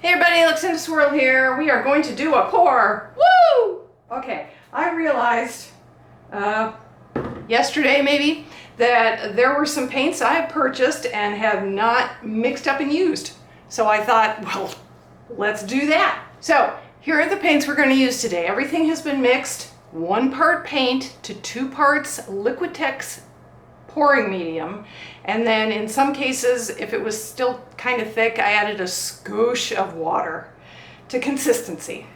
Hey everybody, Luxinda Swirl here. We are going to do a pour. Woo! Okay, I realized yesterday maybe that there were some paints I have purchased and have not mixed up and used. So I thought, well, let's do that. So here are the paints we're going to use today. Everything has been mixed. 1 part paint to 2 parts Liquitex pouring medium, and then in some cases, if it was still kind of thick, I added a skosh of water to consistency.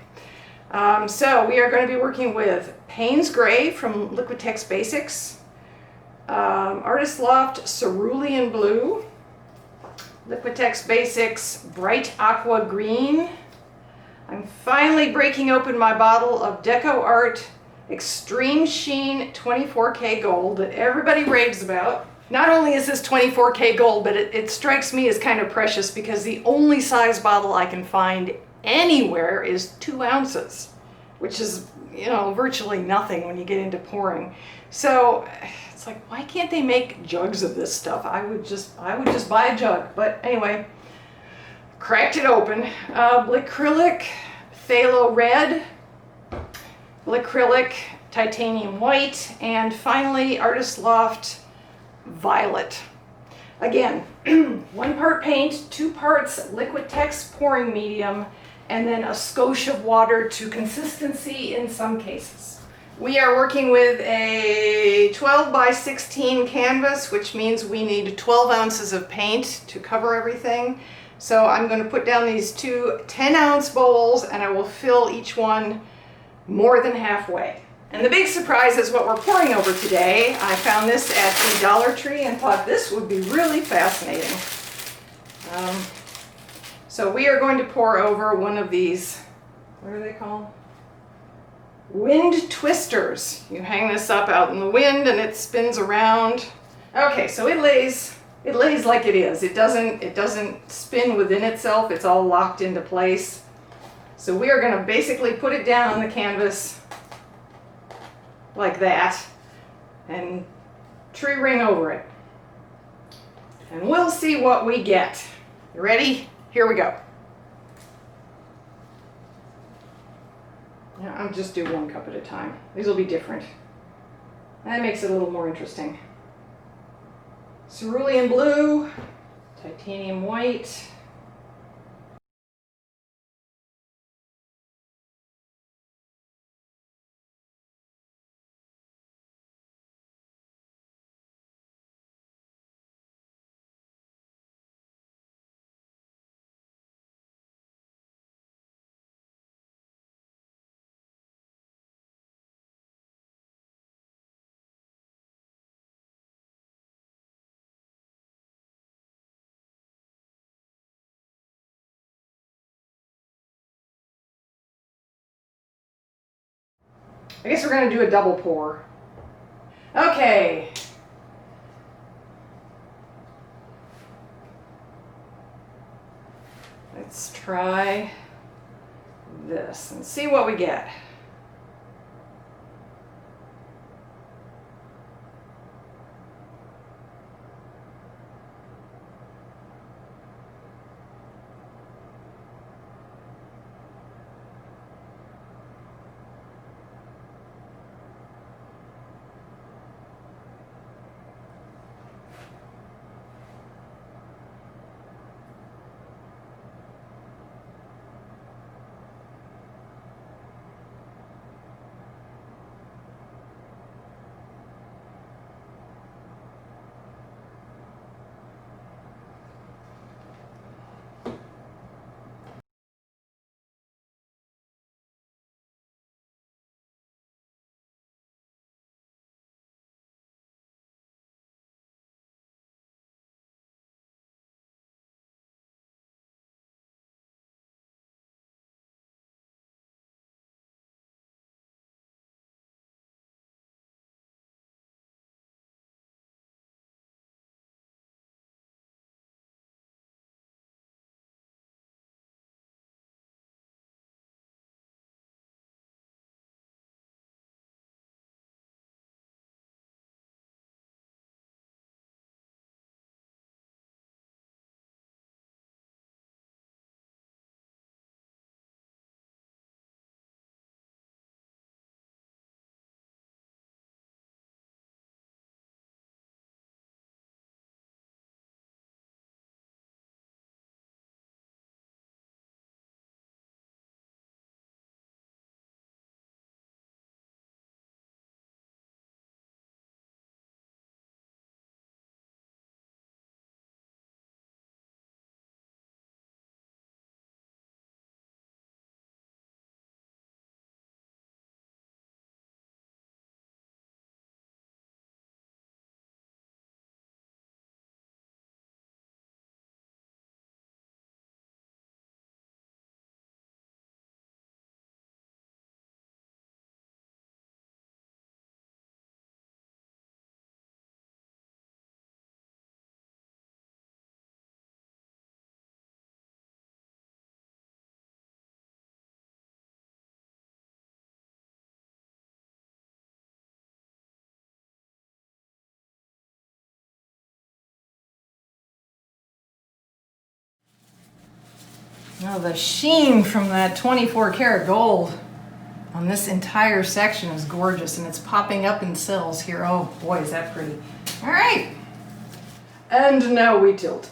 So we are going to be working with Payne's Gray from Liquitex Basics, Artist Loft Cerulean Blue, Liquitex Basics Bright Aqua Green. I'm finally breaking open my bottle of Deco Art Extreme Sheen 24K Gold that everybody raves about. Not only is this 24K gold, but it strikes me as kind of precious because the only size bottle I can find anywhere is 2 ounces, which is, you know, virtually nothing when you get into pouring. So it's like, why can't they make jugs of this stuff? I would just buy a jug. But anyway, cracked it open. Acrylic Phthalo Red, Acrylic Titanium White, and finally Artist Loft Violet. Again, 1 part paint, 2 parts Liquitex pouring medium, and then a skosh of water to consistency in some cases. We are working with a 12 by 16 canvas, which means we need 12 ounces of paint to cover everything. So I'm going to put down these 2 10-ounce bowls, and I will fill each one more than halfway. And the big surprise is what we're pouring over today. I found this at the Dollar Tree and thought this would be really fascinating. So we are going to pour over one of these, what are they called? Wind twisters. You hang this up out in the wind and it spins around. Okay, so it lays like it is. It doesn't spin within itself. It's all locked into place. So we are going to basically put it down on the canvas like that and tree ring over it. And we'll see what we get. You ready? Here we go. Now, I'll just do 1 cup at a time. These will be different. That makes it a little more interesting. Cerulean Blue, Titanium White, I guess we're going to do a double pour. Okay. Let's try this and see what we get. Now the sheen from that 24 karat gold on this entire section is gorgeous, and it's popping up in cells here. Oh boy, is that pretty. All right, and now we tilt.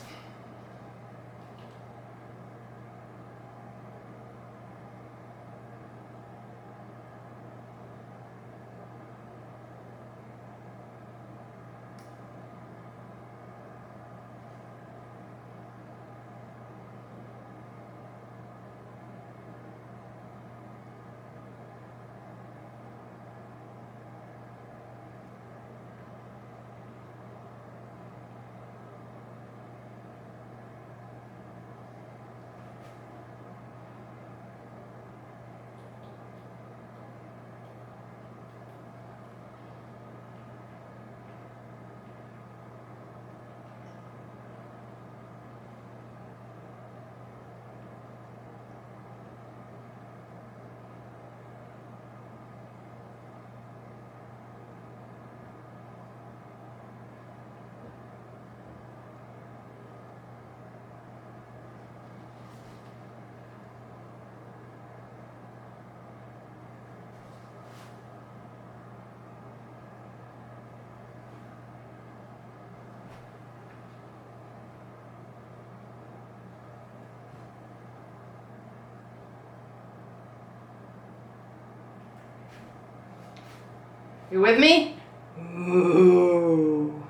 You with me? Ooh,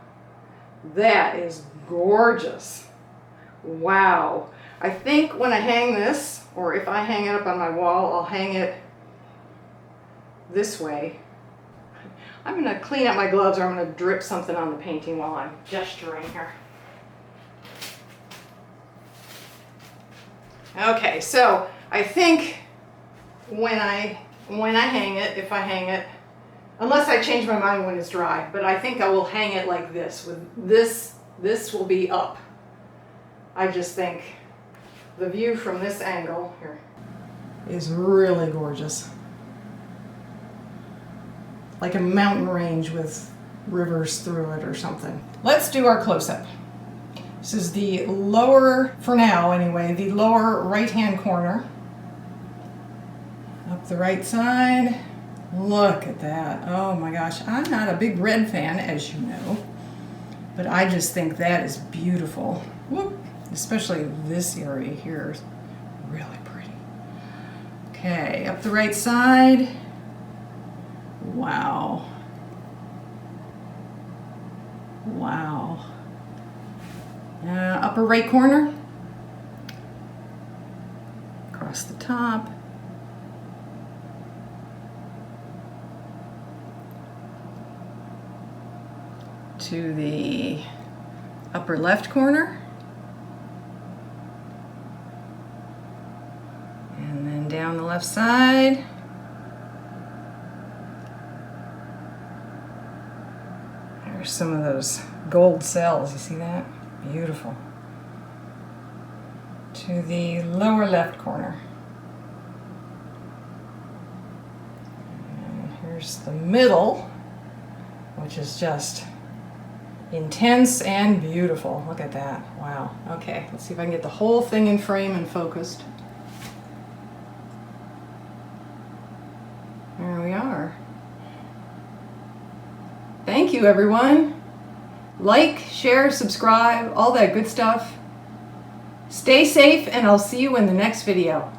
that is gorgeous. Wow. I think when I hang this, or if I hang it up on my wall, I'll hang it this way. I'm going to clean up my gloves, or I'm going to drip something on the painting while I'm gesturing here. Okay, so I think when I hang it, if I hang it, unless I change my mind when it's dry, but I think I will hang it like this. With this will be up. I just think the view from this angle here is really gorgeous. Like a mountain range with rivers through it or something. Let's do our close-up. This is the lower, for now anyway, the lower right-hand corner. Up the right side. Look at that. Oh my gosh. I'm not a big red fan, as you know, but I just think that is beautiful. Whoop. Especially this area here is really pretty. Okay, up the right side. Wow. Wow. Upper right corner. Across the top. To the upper left corner. And then down the left side. There's some of those gold cells, you see that? Beautiful. To the lower left corner. And here's the middle, which is just intense and beautiful. Look at that. Wow. Okay, let's see if I can get the whole thing in frame and focused. There we are. Thank you, everyone. Like, share, subscribe, all that good stuff. Stay safe, and I'll see you in the next video.